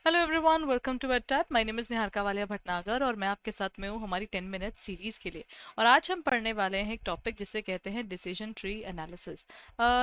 Hello everyone, welcome to Tap. My name is Niharika Walia Bhatnagar और मैं आपके साथ में हूँ हमारी 10 मिनट सीरीज़ के लिए। और आज हम पढ़ने वाले हैं एक टॉपिक जिसे कहते हैं डिसीजन ट्री एनालिसिस।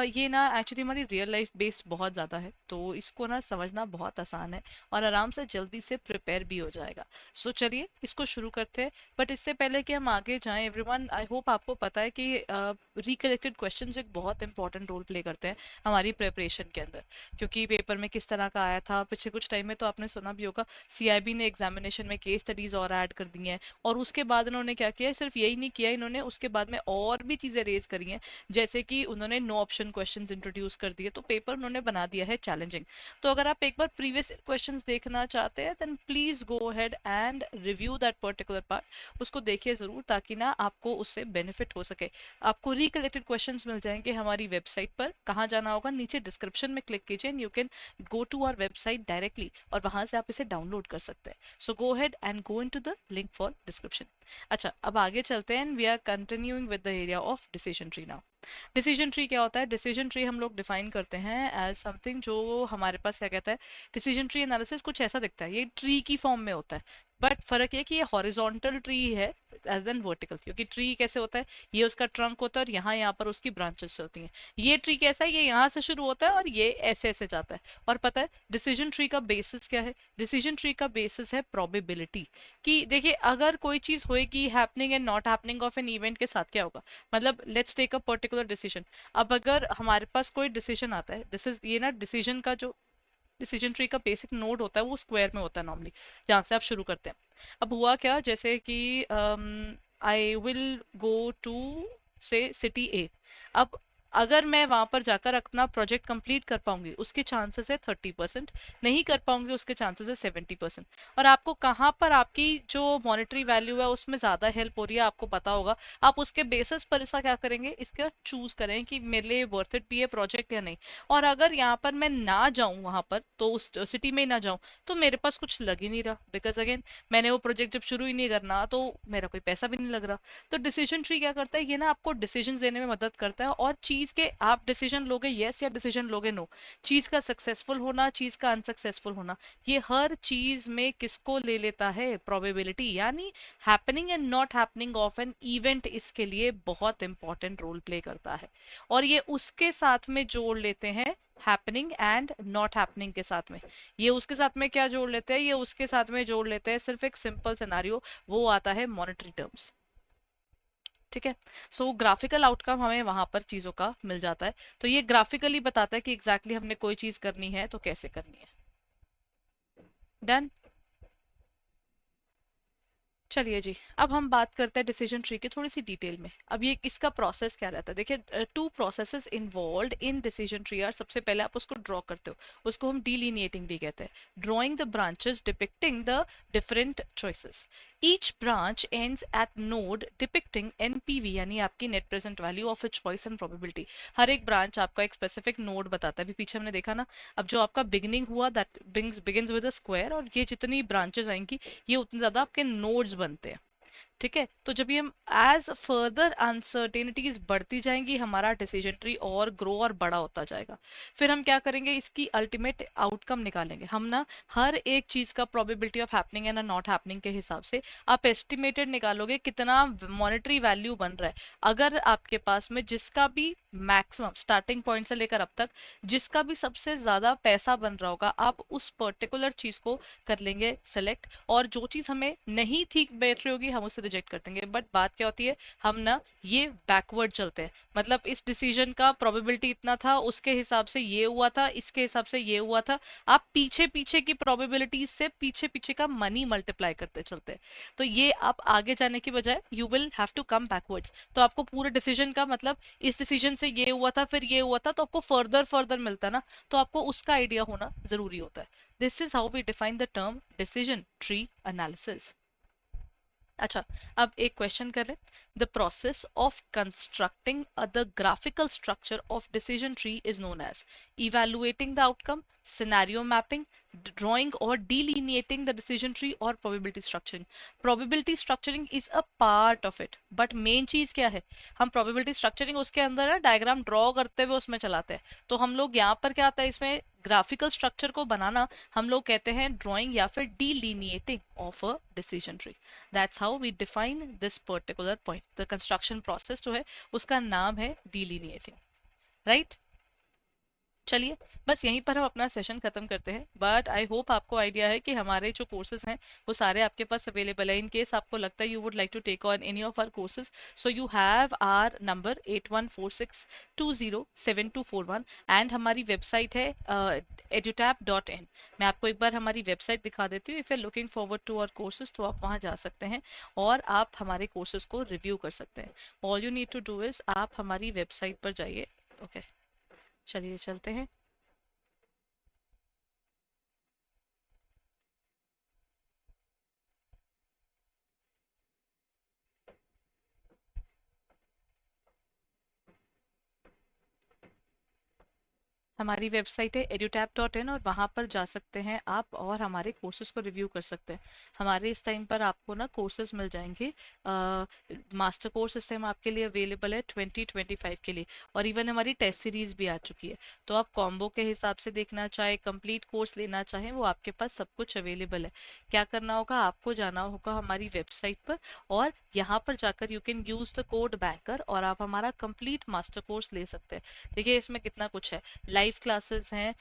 ये ना एक्चुअली हमारी रियल लाइफ बेस्ड बहुत ज़्यादा है, तो इसको ना समझना बहुत आसान है और आराम से जल्दी से प्रिपेयर भी हो जाएगा। सो चलिए इसको शुरू करते हैं। बट इससे पहले कि हम आगे जाएं एवरीवन, आई होप आपको पता है कि रिकलेक्टेड क्वेश्चंस एक बहुत इंपॉर्टेंट रोल प्ले करते हैं हमारी प्रिपरेशन के अंदर। क्योंकि पेपर में किस तरह का आया था पिछले कुछ टाइम में, तो आपने सुना भी होगा सीआईबी ने एग्जामिनेशन में केस स्टडीज और ऐड कर दी हैं। और उसके बाद इन्होंने क्या किया है, सिर्फ यही नहीं किया, इन्होंने उसके बाद में और भी चीजें रेज करी हैं। जैसे कि उन्होंने नो ऑप्शन क्वेश्चंस इंट्रोड्यूस कर दिए, तो पेपर उन्होंने बना दिया है चैलेंजिंग। तो अगर आप एक बार प्रीवियस क्वेश्चंस देखना चाहते हैं then please go ahead and review that particular part. उसको देखिए जरूर, ताकि ना आपको उससे बेनिफिट हो सके। आपको रिकलेक्टेड क्वेश्चंस मिल जाएंगे हमारी वेबसाइट पर। कहाँ जाना होगा, नीचे डिस्क्रिप्शन में क्लिक कीजिए and you can go to our website directly, और वहां से आप इसे डाउनलोड कर सकते हैं। So go ahead and go into the link for description. अच्छा, अब आगे चलते हैं। We are continuing with the area of decision tree now. Decision tree क्या होता है? डिसीजन ट्री हम लोग डिफाइन करते हैं एज समथिंग जो हमारे पास क्या कहता है, डिसीजन ट्री एनालिसिस कुछ ऐसा दिखता है, ये ट्री की फॉर्म में होता है। बट फर्क ये कि ये हॉरिजॉन्टल ट्री है एज देन वर्टिकल। क्योंकि ट्री कैसे होता है, ये उसका ट्रंक होता है और यहाँ पर उसकी ब्रांचेस चलती हैं। ये ट्री कैसा है, ये यहाँ से शुरू होता है और ये ऐसे ऐसे जाता है। और पता है डिसीजन ट्री का बेसिस क्या है? डिसीजन ट्री का बेसिस है प्रोबेबिलिटी। कि देखिए, अगर कोई चीज होएगी happening and not happening of an event के साथ, क्या होगा? मतलब let's take a particular decision. अब अगर हमारे पास कोई डिसीजन आता है, दिस इज ये ना डिसीजन का जो डिसीजन ट्री का बेसिक नोड होता है वो स्क्वायर में होता है नॉर्मली, जहाँ से आप शुरू करते हैं। अब हुआ क्या, जैसे कि आई विल गो टू से सिटी ए। अब अगर मैं वहां पर जाकर अपना प्रोजेक्ट कंप्लीट कर पाऊंगी, उसके चांसेस है 30%। नहीं कर पाऊंगी, उसके चांसेस है 70%। और आपको कहाँ पर आपकी जो मॉनेटरी वैल्यू है उसमें ज्यादा हेल्प हो रही है आपको पता होगा। आप उसके बेसिस पर इसका क्या करेंगे, इसका चूज करें कि मेरे लिए वर्थ इट भी है प्रोजेक्ट या नहीं। और अगर यहाँ पर मैं ना जाऊं वहां पर, तो उस सिटी में ही ना जाऊं, तो मेरे पास कुछ लग ही नहीं रहा। बिकॉज अगेन, मैंने वो प्रोजेक्ट जब शुरू ही नहीं करना, तो मेरा कोई पैसा भी नहीं लग रहा। तो डिसीजन ट्री क्या करता है, ये ना आपको डिसीजन लेने में मदद करता है। और चीज के आप डिसीजन लोगे यस या डिसीजन लोगे नो, चीज का सक्सेसफुल होना, चीज का अनसक्सेसफुल होना, ये हर चीज में किसको ले लेता है? प्रोबेबिलिटी। यानी happening and not happening of an event इसके लिए बहुत इंपॉर्टेंट रोल प्ले करता है। और ये उसके साथ में जोड़ लेते हैं, हैपनिंग एंड नॉट हैपनिंग के साथ में। ये उसके साथ में क्या जोड़ लेते हैं, ये उसके साथ में जोड़ लेते हैं सिर्फ एक सिंपल सिनारियो, वो आता है मॉनेटरी टर्म्स। ठीक है। सो ग्राफिकल आउटकम हमें वहां पर चीजों का मिल जाता है। तो ये ग्राफिकली बताता है कि एग्जैक्टली exactly हमने कोई चीज करनी है तो कैसे करनी है। डन। चलिए जी, अब हम बात करते हैं डिसीजन ट्री की थोड़ी सी डिटेल में। अब ये इसका प्रोसेस क्या रहता है, देखिए two processes involved in decision tree are. सबसे पहले आप उसको ड्रॉ करते हो, उसको हम डिलीनिएटिंग भी कहते हैं। Drawing the branches depicting the different choices. Each branch ends at node depicting NPV, यानी आपकी net present value of a choice and probability. हर एक ब्रांच आपका एक स्पेसिफिक नोड बताता है। अभी पीछे हमने देखा ना, अब जो आपका बिगिनिंग हुआ that begins with a square, और ये जितनी ब्रांचेस आएंगी ये उतने ज्यादा आपके नोड्स बनते हैं। ठीक है। तो जब ये हम एज फर्दर अनसर्टेनिटीज बढ़ती जाएंगी, हमारा डिसीजन ट्री और ग्रो और बड़ा होता जाएगा। फिर हम क्या करेंगे, इसकी अल्टीमेट आउटकम निकालेंगे हम ना। हर एक चीज का probability of happening and not happening के हिसाब से आप एस्टिमेटेड निकालोगे कितना मॉनेटरी वैल्यू बन रहा है। अगर आपके पास में जिसका भी मैक्सिमम स्टार्टिंग पॉइंट से लेकर अब तक जिसका भी सबसे ज्यादा पैसा बन रहा होगा, आप उस पर्टिकुलर चीज को कर लेंगे सेलेक्ट। और जो चीज हमें नहीं ठीक बैठ रही होगी हम उसे रिजेक्ट कर देंगे। बट बात क्या होती है, हम ना ये बैकवर्ड चलते हैं। मतलब इस डिसीजन का प्रोबेबिलिटी इतना था, उसके हिसाब से ये हुआ था, इसके हिसाब से ये हुआ था। आप पीछे पीछे की प्रोबेबिलिटी से पीछे पीछे का मनी मल्टीप्लाई करते चलते हैं। तो ये आप आगे जाने की बजाय you will have to come backwards. तो आपको पूरे डिसीजन का मतलब, इस डिसीजन से ये हुआ था फिर ये हुआ था, तो आपको फर्दर फर्दर मिलता है ना, तो आपको उसका आइडिया होना जरूरी होता है। This is how we define the term decision tree analysis. अच्छा, अब एक क्वेश्चन करें। The process of constructing the graphical structure of decision tree is known as evaluating the outcome, scenario mapping, drawing or delineating the decision tree or probability structuring. Probability structuring is a part of it, but main चीज क्या है, हम probability structuring उसके अंदर ना diagram draw करते हुए उसमें चलाते हैं। तो हम लोग यहाँ पर क्या आता है इसमें ग्राफिकल स्ट्रक्चर को बनाना हम लोग कहते हैं ड्राइंग या फिर delineating of a decision tree. That's how we define this particular point. The construction process जो है उसका नाम है delineating, राइट। चलिए, बस यहीं पर हम अपना सेशन खत्म करते हैं। बट आई होप आपको आइडिया है कि हमारे जो कोर्सेज हैं वो सारे आपके पास अवेलेबल है। इन केस आपको लगता है you would like to take on any of our courses, so you have our number 8146207241 and हमारी वेबसाइट है edutap.in। मैं आपको एक बार हमारी वेबसाइट दिखा देती हूँ। If you looking forward to our courses तो आप वहाँ जा सकते हैं और आप हमारे कोर्सेज को रिव्यू कर सकते हैं। All you need to do is आप हमारी वेबसाइट पर जाइए। ओके, चलिए चलते हैं। हमारी वेबसाइट है edutap.in और वहाँ पर जा सकते हैं आप और हमारे कोर्सेज को रिव्यू कर सकते हैं। हमारे इस टाइम पर आपको ना कोर्सेज मिल जाएंगे। मास्टर कोर्स इस टाइम आपके लिए अवेलेबल है 2025 के लिए, और इवन हमारी टेस्ट सीरीज भी आ चुकी है। तो आप कॉम्बो के हिसाब से देखना चाहे, कंप्लीट कोर्स लेना चाहें, वो आपके पास सब कुछ अवेलेबल है। क्या करना होगा, आपको जाना होगा हमारी वेबसाइट पर और यहाँ पर जाकर you can use the code banker और आप हमारा कंप्लीट मास्टर कोर्स ले सकते हैं। देखिए इसमें कितना कुछ है, लाइव क्लासेस हैं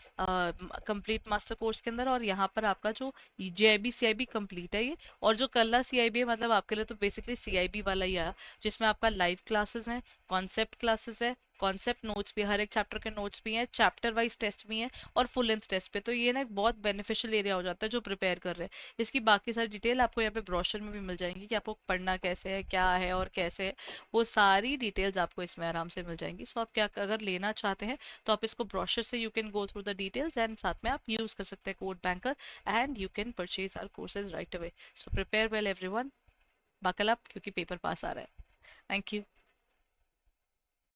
कंप्लीट मास्टर कोर्स के अंदर, और यहाँ पर आपका जो जेआईबी सीआईबी कंप्लीट है ये, और जो कल्ला सीआईबी है मतलब आपके लिए तो बेसिकली सीआईबी वाला ही आया, जिसमें आपका लाइव क्लासेस हैं, कॉन्सेप्ट क्लासेस है, कॉन्सेप्ट नोट्स भी, हर एक चैप्टर के नोट्स भी हैं, चैप्टर वाइज टेस्ट भी हैं और फुल लेंथ टेस्ट पे। तो ये ना एक बहुत बेनिफिशियल एरिया हो जाता है जो प्रिपेयर कर रहे हैं। इसकी बाकी सारी डिटेल आपको यहाँ पे ब्रोशर में भी मिल जाएंगी कि आपको पढ़ना कैसे है, क्या है और कैसे है, वो सारी डिटेल्स आपको इसमें आराम से मिल जाएंगी। सो आप क्या अगर लेना चाहते हैं तो आप इसको ब्रोशर से you can go through the details and साथ में आप यूज कर सकते हैं code banker and you can purchase our courses right away. So prepare well everyone, buckle up क्योंकि पेपर पास आ रहा है। Thank you.